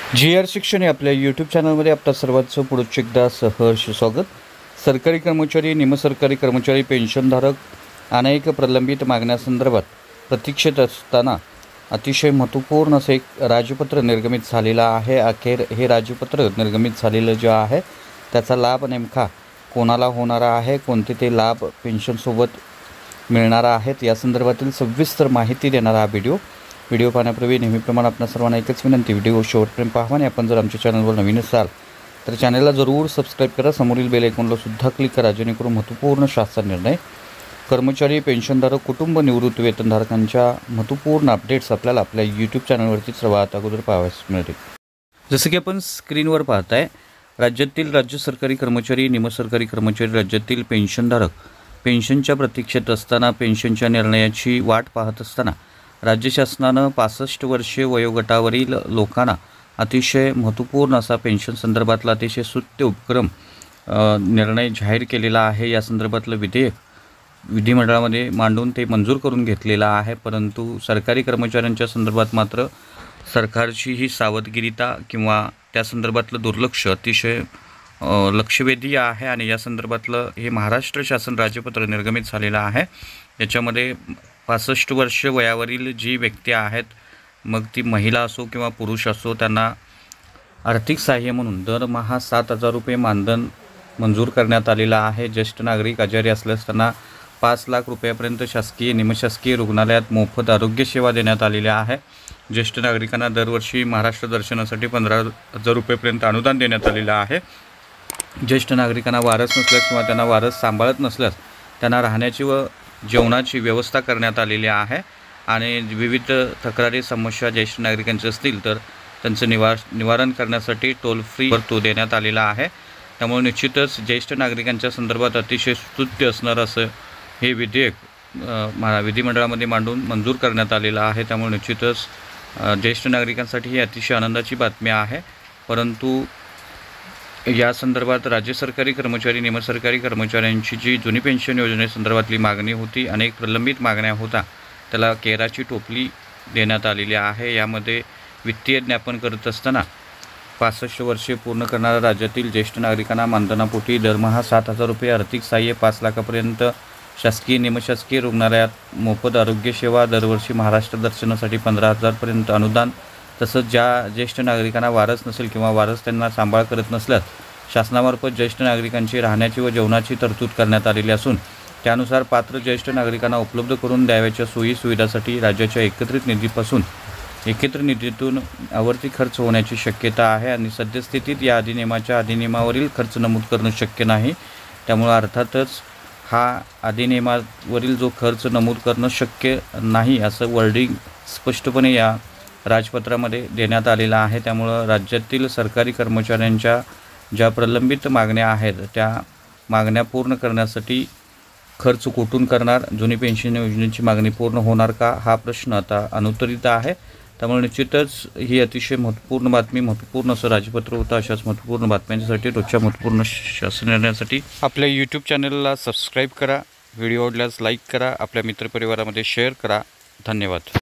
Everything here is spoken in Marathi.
जी.आर. शिक्षण या आपल्या यूट्यूब चॅनलमध्ये आपल्या सर्वांचं पुढचं एकदा सहर्ष स्वागत। सरकारी कर्मचारी, निमसरकारी कर्मचारी, पेन्शनधारक अनेक प्रलंबित मागण्यासंदर्भात प्रतीक्षेत असताना अतिशय महत्त्वपूर्ण असं एक राजपत्र निर्गमित झालेलं आहे। अखेर हे राजपत्र निर्गमित झालेलं जे आहे त्याचा लाभ नेमका कोणाला होणार आहे, कोणते ते लाभ पेन्शनसोबत मिळणार आहेत या संदर्भातील सविस्तर माहिती देणारा हा व्हिडिओ पाहण्यापूर्वी नेहमीप्रमाणे आपल्या सर्वांना एकच विनंती, व्हिडिओ शेवटपर्यंत पाहा आणि आपण जर आमच्या चॅनलवर नवीन असाल तर चॅनलला जरूर सबस्क्राईब करा, समोरील बेल आयकॉनला सुद्धा क्लिक करा, जेणेकरून महत्त्वपूर्ण शासन निर्णय, कर्मचारी, पेन्शनधारक, कुटुंब निवृत्ती वेतनधारकांच्या महत्त्वपूर्ण अपडेट्स आपल्याला आपल्या यूट्यूब चॅनलवरती सर्वात अगोदर पाहावयास मिळतील। जसं की आपण स्क्रीनवर पाहताय, राज्यातील राज्य सरकारी कर्मचारी, निमसरकारी कर्मचारी, राज्यातील पेन्शनधारक पेन्शनच्या प्रतीक्षेत असताना, पेन्शनच्या निर्णयाची वाट पाहत असताना राज्य शासनानं 65 वर्षे वयोगटावरील लोकांना अतिशय महत्त्वपूर्ण असा पेन्शन संदर्भातला अतिशय स्तुत्य उपक्रम निर्णय जाहीर केलेला आहे। या संदर्भातलं विधेयक विधिमंडळामध्ये मांडून ते मंजूर करून घेतलेलं आहे। परंतु सरकारी कर्मचाऱ्यांच्या संदर्भात मात्र सरकारची ही सावधगिरीता किंवा त्या संदर्भातलं दुर्लक्ष अतिशय लक्षवेधी आहे आणि या संदर्भातलं हे महाराष्ट्र शासन राजपत्र निर्गमित झालेलं आहे। याच्यामध्ये 65 वर्ष वयावरील जी व्यक्ती आहेत, मग ती महिला असो किंवा पुरुष असो, त्यांना आर्थिक सहाय्य म्हणून दरमहा 7,000 रुपये मानधन मंजूर करण्यात आलेलं आहे। ज्येष्ठ नागरिक आजारी असल्यास त्यांना 5 लाख रुपयापर्यंत शासकीय निमशासकीय रुग्णालयात मोफत आरोग्य सेवा देण्यात आलेली आहे। ज्येष्ठ नागरिकांना दरवर्षी महाराष्ट्र दर्शनासाठी 15,000 रुपयेपर्यंत अनुदान देण्यात आलेलं आहे। ज्येष्ठ नागरिकांना वारस नसल्यास किंवा त्यांना वारस सांभाळत नसल्यास त्यांना राहण्याची व जेवणाची व्यवस्था करण्यात आलेली आहे आणि विविध तक्रारी समस्या ज्येष्ठ नागरिकांचे असतील तर त्यांचं निवारण करण्यासाठी टोल फ्री तो देण्यात आलेला आहे। त्यामुळे निश्चितच ज्येष्ठ नागरिकांच्या संदर्भात अतिशय स्तुत्य असणारं असं हे विधेयक विधिमंडळामध्ये मांडून मंजूर करण्यात आलेलं आहे। त्यामुळे निश्चितच ज्येष्ठ नागरिकांसाठी ही अतिशय आनंदाची बातमी आहे। परंतु या संदर्भात राज्य सरकारी कर्मचारी, निमसरकारी कर्मचाऱ्यांची जी जुनी पेन्शन योजनेसंदर्भातली मागणी होती, अनेक प्रलंबित मागण्या होता, त्याला केराची टोपली देण्यात आलेली आहे। यामध्ये वित्तीय ज्ञापन करत असताना 65 वर्षे पूर्ण करणाऱ्या राज्यातील ज्येष्ठ नागरिकांना मानधनापोटी दरमहा 7,000 रुपये आर्थिक सहाय्य, 5 लाखापर्यंत शासकीय निमशासकीय रुग्णालयात मोफत आरोग्य सेवा, दरवर्षी महाराष्ट्र दर्शनासाठी 15,000 पर्यंत अनुदान, तसंच ज्या ज्येष्ठ नागरिकांना वारस नसेल किंवा वारस त्यांना सांभाळ करत नसल्यास शासनामार्फत ज्येष्ठ नागरिकांची राहण्याची व जेवणाची तरतूद करण्यात आलेली असून त्यानुसार पात्र ज्येष्ठ नागरिकांना उपलब्ध करून द्यावयाच्या सोयी सुविधासाठी राज्याच्या एकत्रित निधीतून आवर्ती खर्च होण्याची शक्यता आहे आणि सद्यस्थितीत या अधिनियमावरील खर्च नमूद करणं शक्य नाही। त्यामुळे अर्थातच हा अधिनियमावरील जो खर्च नमूद करणं शक्य नाही असं वर्डिंग स्पष्टपणे या राजपत्रामध्ये देण्यात आलेला आहे। त्यामुळं राज्यातील सरकारी कर्मचाऱ्यांच्या ज्या प्रलंबित मागण्या आहेत त्या मागण्या पूर्ण करण्यासाठी खर्च कुठून करणार, जुनी पेन्शन योजनेची मागणी पूर्ण होणार का, हा प्रश्न आता अनुत्तरित आहे। त्यामुळे निश्चितच ही अतिशय महत्त्वपूर्ण बातमी, महत्त्वपूर्ण असं राजपत्र होतं। अशाच महत्त्वपूर्ण बातम्यांसाठी, रोजच्या महत्त्वपूर्ण शासन निर्णयासाठी आपल्या यूट्यूब चॅनलला सबस्क्राईब करा, व्हिडिओ आवडल्यास लाईक करा, आपल्या मित्रपरिवारामध्ये शेअर करा। धन्यवाद।